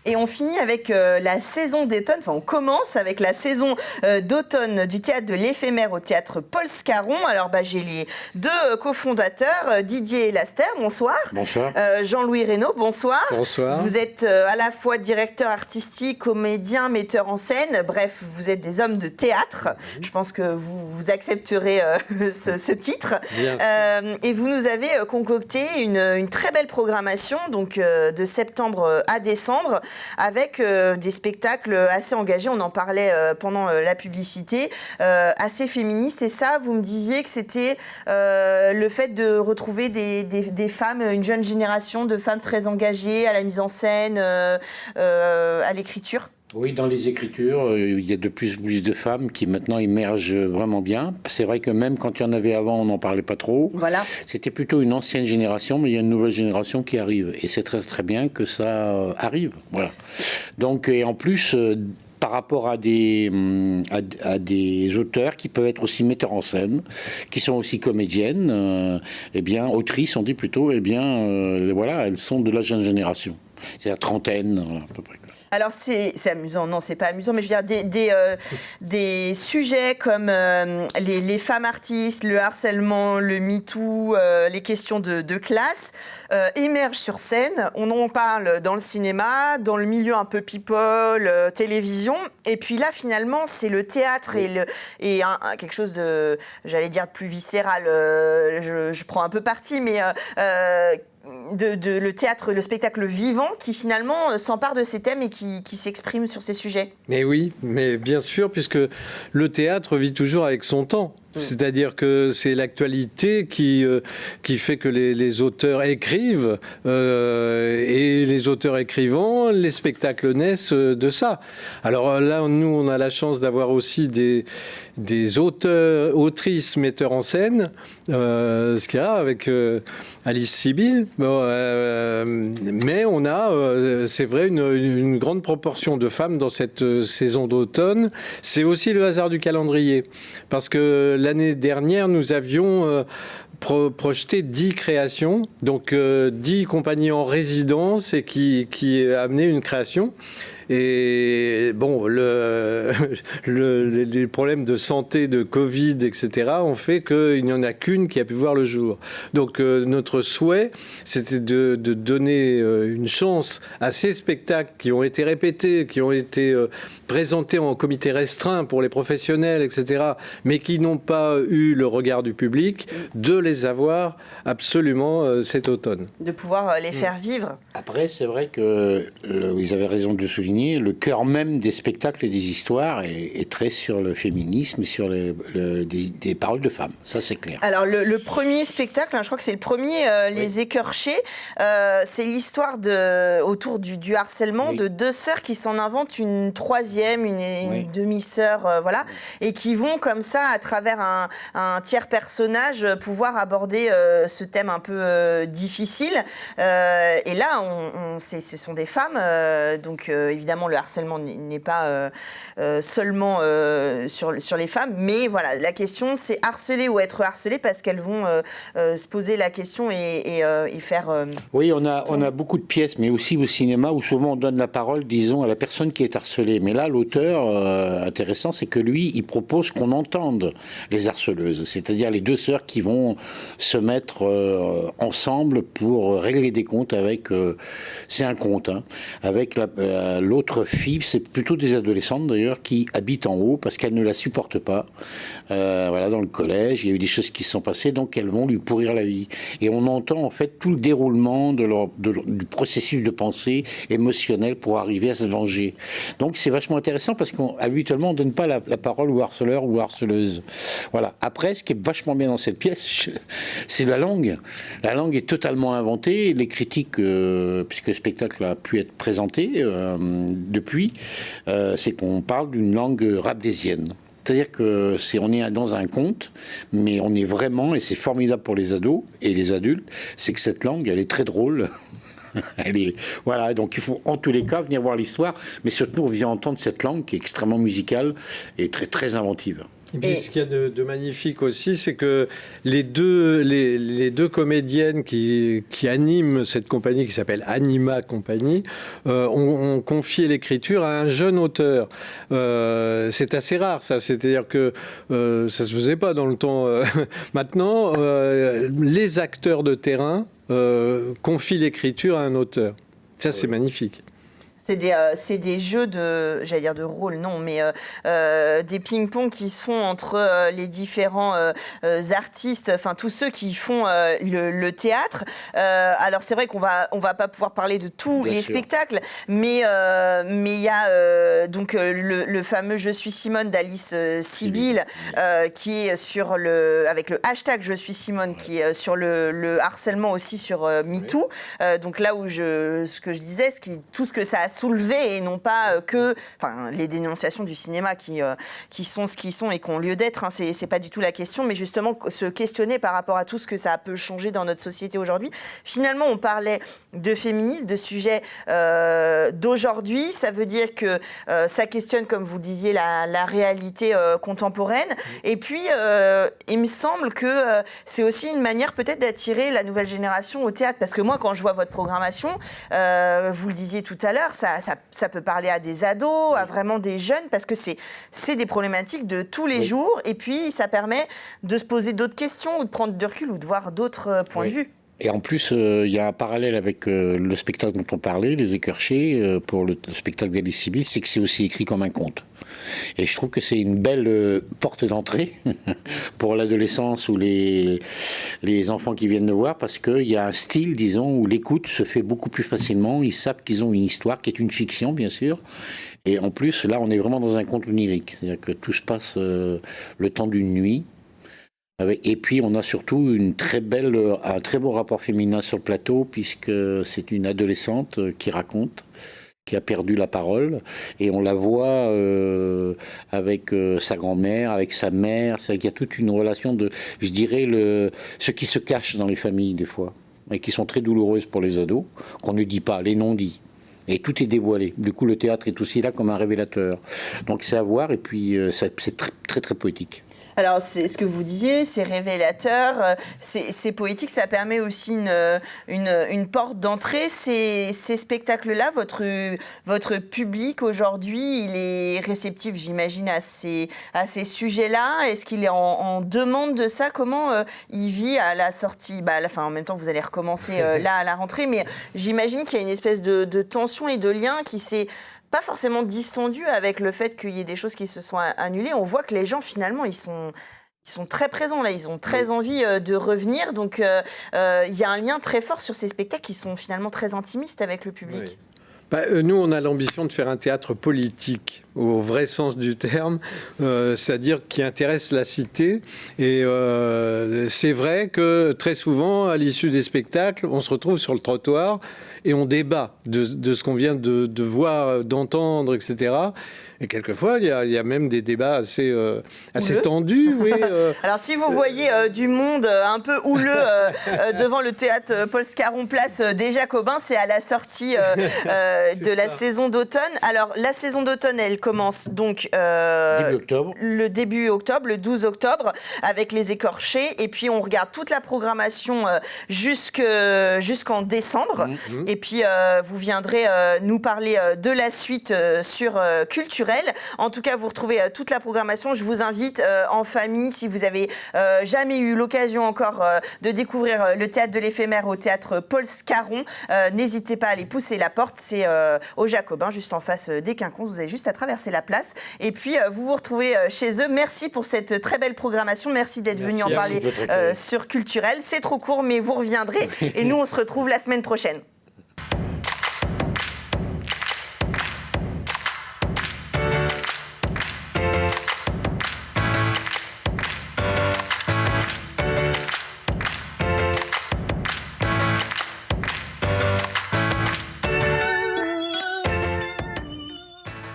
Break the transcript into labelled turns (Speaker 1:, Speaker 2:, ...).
Speaker 1: Et on finit avec la saison d'automne, enfin on commence avec la saison d'automne du théâtre de l'éphémère au théâtre Paul Scarron. Alors j'ai les deux cofondateurs, Didier et Laster, bonsoir.
Speaker 2: Bonsoir.
Speaker 1: Jean-Louis Reynaud, bonsoir.
Speaker 3: Bonsoir.
Speaker 1: Vous êtes à la fois directeur artistique, comédien, metteur en scène, bref, vous êtes des hommes de théâtre. Je pense que vous accepterez ce titre. Et vous nous avez concocté une très belle programmation, donc de septembre à décembre, avec des spectacles assez engagés, on en parlait pendant la publicité, assez féministes. Et ça, vous me disiez que c'était le fait de retrouver des femmes, une jeune génération de femmes très engagées à la mise en scène, à l'écriture.
Speaker 2: Oui, dans les écritures, il y a de plus en plus de femmes qui maintenant émergent vraiment bien. C'est vrai que même quand il y en avait avant, on n'en parlait pas trop.
Speaker 1: Voilà.
Speaker 2: C'était plutôt une ancienne génération, mais il y a une nouvelle génération qui arrive. Et c'est très très bien que ça arrive. Voilà. Donc, et en plus, par rapport à des auteurs qui peuvent être aussi metteurs en scène, qui sont aussi comédiennes, autrices, on dit plutôt, voilà, elles sont de la jeune génération. C'est la trentaine, voilà, à peu près.
Speaker 1: Alors c'est amusant, non c'est pas amusant, mais je veux dire des sujets comme les femmes artistes, le harcèlement, le MeToo, les questions de classe émergent sur scène. On en parle dans le cinéma, dans le milieu un peu people, télévision, et puis là finalement c'est le théâtre et quelque chose de, j'allais dire, de plus viscéral. Je prends un peu parti, mais le théâtre, le spectacle vivant qui finalement s'empare de ces thèmes et qui s'exprime sur ces sujets.
Speaker 3: Mais oui, mais bien sûr, puisque le théâtre vit toujours avec son temps. C'est-à-dire que c'est l'actualité qui fait que les auteurs écrivent et les auteurs écrivant, les spectacles naissent de ça. Alors là, nous, on a la chance d'avoir aussi des auteurs, autrices, metteurs en scène, ce qu'il y a avec Alice Sibyl. Mais on a, c'est vrai, une grande proportion de femmes dans cette saison d'automne. C'est aussi le hasard du calendrier. Parce que l'année dernière, nous avions projeté 10 créations, donc 10 compagnies en résidence et qui amenaient une création. Et bon, les problèmes de santé, de Covid, etc., ont fait qu'il n'y en a qu'une qui a pu voir le jour. Donc notre souhait, c'était de donner une chance à ces spectacles qui ont été répétés, qui ont été présentés en comité restreint pour les professionnels, etc., mais qui n'ont pas eu le regard du public, de les avoir absolument cet automne.
Speaker 1: De pouvoir les faire vivre.
Speaker 2: Après, c'est vrai que, vous avez raison de le souligner, le cœur même des spectacles et des histoires est très sur le féminisme et sur des paroles de femmes. Ça, c'est clair.
Speaker 1: Alors, le premier spectacle, je crois que c'est le premier, Les Écorchés, c'est l'histoire autour du harcèlement de deux sœurs qui s'en inventent une troisième, une demi-sœur, voilà, et qui vont comme ça, à travers un tiers personnage, pouvoir aborder ce thème un peu difficile. Et là, ce sont des femmes, donc évidemment, le harcèlement n'est pas seulement sur les femmes, mais voilà, la question c'est harceler ou être harcelé, parce qu'elles vont se poser la question et faire...
Speaker 2: Oui, on a beaucoup de pièces, mais aussi au cinéma, où souvent on donne la parole, disons, à la personne qui est harcelée. Mais là, l'auteur, intéressant, c'est que lui, il propose qu'on entende les harceleuses, c'est-à-dire les deux sœurs qui vont se mettre ensemble pour régler des comptes avec... c'est un conte, hein, avec l'autre fille, c'est plutôt des adolescentes d'ailleurs, qui habitent en haut parce qu'elles ne la supportent pas. Voilà, dans le collège, il y a eu des choses qui se sont passées, donc elles vont lui pourrir la vie. Et on entend en fait tout le déroulement du processus de pensée émotionnel pour arriver à se venger. Donc c'est vachement intéressant parce qu'habituellement on ne donne pas la parole aux harceleurs ou aux harceleuses. Voilà. Après, ce qui est vachement bien dans cette pièce, c'est la langue. La langue est totalement inventée. Les critiques, puisque le spectacle a pu être présenté depuis, c'est qu'on parle d'une langue rabelaisienne. C'est-à-dire que on est dans un conte, mais on est vraiment, et c'est formidable pour les ados et les adultes, c'est que cette langue, elle est très drôle. Voilà, donc il faut en tous les cas venir voir l'histoire, mais surtout on vient entendre cette langue qui est extrêmement musicale et très, très inventive.
Speaker 3: Et puis, ce qu'il y a de magnifique aussi, c'est que les deux comédiennes qui animent cette compagnie, qui s'appelle Anima Compagnie, ont confié l'écriture à un jeune auteur. C'est assez rare, ça. C'est-à-dire que ça se faisait pas dans le temps. Maintenant, les acteurs de terrain confient l'écriture à un auteur. Ça, c'est magnifique.
Speaker 1: C'est des jeux j'allais dire de rôle, non, mais des ping-pong qui se font entre les différents artistes, enfin tous ceux qui font le théâtre. Alors c'est vrai qu'on va pas pouvoir parler de tous les spectacles, mais il y a donc le fameux Je suis Simone d'Alice Sibille qui est sur avec le hashtag Je suis Simone, qui est sur le harcèlement aussi sur MeToo. Donc là où ce que je disais, tout ce que ça a soulevé, et non pas les dénonciations du cinéma qui sont ce qu'ils sont et qui ont lieu d'être, hein, c'est pas du tout la question, mais justement se questionner par rapport à tout ce que ça peut changer dans notre société aujourd'hui. Finalement, on parlait de féminisme, de sujets d'aujourd'hui, ça veut dire que ça questionne, comme vous disiez, la réalité contemporaine, et puis il me semble que c'est aussi une manière peut-être d'attirer la nouvelle génération au théâtre, parce que moi, quand je vois votre programmation, vous le disiez tout à l'heure, ça peut parler à des ados, à vraiment des jeunes, parce que c'est des problématiques de tous les jours, et puis ça permet de se poser d'autres questions, ou de prendre du recul, ou de voir d'autres points de vue.
Speaker 2: Et en plus, il y a un parallèle avec le spectacle dont on parlait, Les Écorchés, pour le spectacle d'Alice Sibille, c'est que c'est aussi écrit comme un conte. Et je trouve que c'est une belle porte d'entrée pour l'adolescence ou les enfants qui viennent nous voir, parce qu'il y a un style, disons, où l'écoute se fait beaucoup plus facilement. Ils savent qu'ils ont une histoire qui est une fiction, bien sûr. Et en plus, là, on est vraiment dans un conte onirique. C'est-à-dire que tout se passe le temps d'une nuit. Et puis, on a surtout un très beau rapport féminin sur le plateau, puisque c'est une adolescente qui raconte, qui a perdu la parole, et on la voit avec sa grand-mère, avec sa mère. Il y a toute une relation de, je dirais, ce qui se cache dans les familles, des fois, et qui sont très douloureuses pour les ados, qu'on ne dit pas, les non-dits. Et tout est dévoilé. Du coup, le théâtre est aussi là comme un révélateur. Donc, c'est à voir, et puis c'est très, très, très poétique.
Speaker 1: Alors, c'est ce que vous disiez, c'est révélateur, c'est poétique, ça permet aussi une porte d'entrée. Ces spectacles-là, votre public aujourd'hui, il est réceptif, j'imagine, à ces sujets-là. Est-ce qu'il est en demande de ça? Comment il vit à la sortie, en même temps, vous allez recommencer là à la rentrée, mais j'imagine qu'il y a une espèce de tension et de lien qui s'est pas forcément distendu avec le fait qu'il y ait des choses qui se sont annulées. On voit que les gens, finalement, ils sont très présents là, ils ont très envie de revenir. Donc, il y a un lien très fort sur ces spectacles qui sont finalement très intimistes avec le public.
Speaker 3: Oui. Nous, on a l'ambition de faire un théâtre politique, au vrai sens du terme, c'est-à-dire qui intéresse la cité. Et c'est vrai que très souvent, à l'issue des spectacles, on se retrouve sur le trottoir et on débat de ce qu'on vient de voir, d'entendre, etc. Et quelquefois, il y a même des débats assez tendus. Oui,
Speaker 1: Alors, si vous voyez du monde un peu houleux devant le théâtre Paul Scarron Place des Jacobins, c'est à la sortie de la saison d'automne. Alors, la saison d'automne, elle commence donc début octobre, le 12 octobre, avec Les Écorchés. Et puis, on regarde toute la programmation jusqu'en décembre. Et puis, vous viendrez nous parler de la suite sur Culturel. En tout cas, vous retrouvez toute la programmation. Je vous invite en famille, si vous avez jamais eu l'occasion encore de découvrir le théâtre de l'éphémère au théâtre Paul Scarron, n'hésitez pas à aller pousser la porte. C'est au Jacobin, juste en face des Quinconces. Vous avez juste à traverser la place. Et puis, vous vous retrouvez chez eux. Merci pour cette très belle programmation. Merci d'être venu en parler sur Culturel. C'est trop court, mais vous reviendrez. Et nous, on se retrouve la semaine prochaine.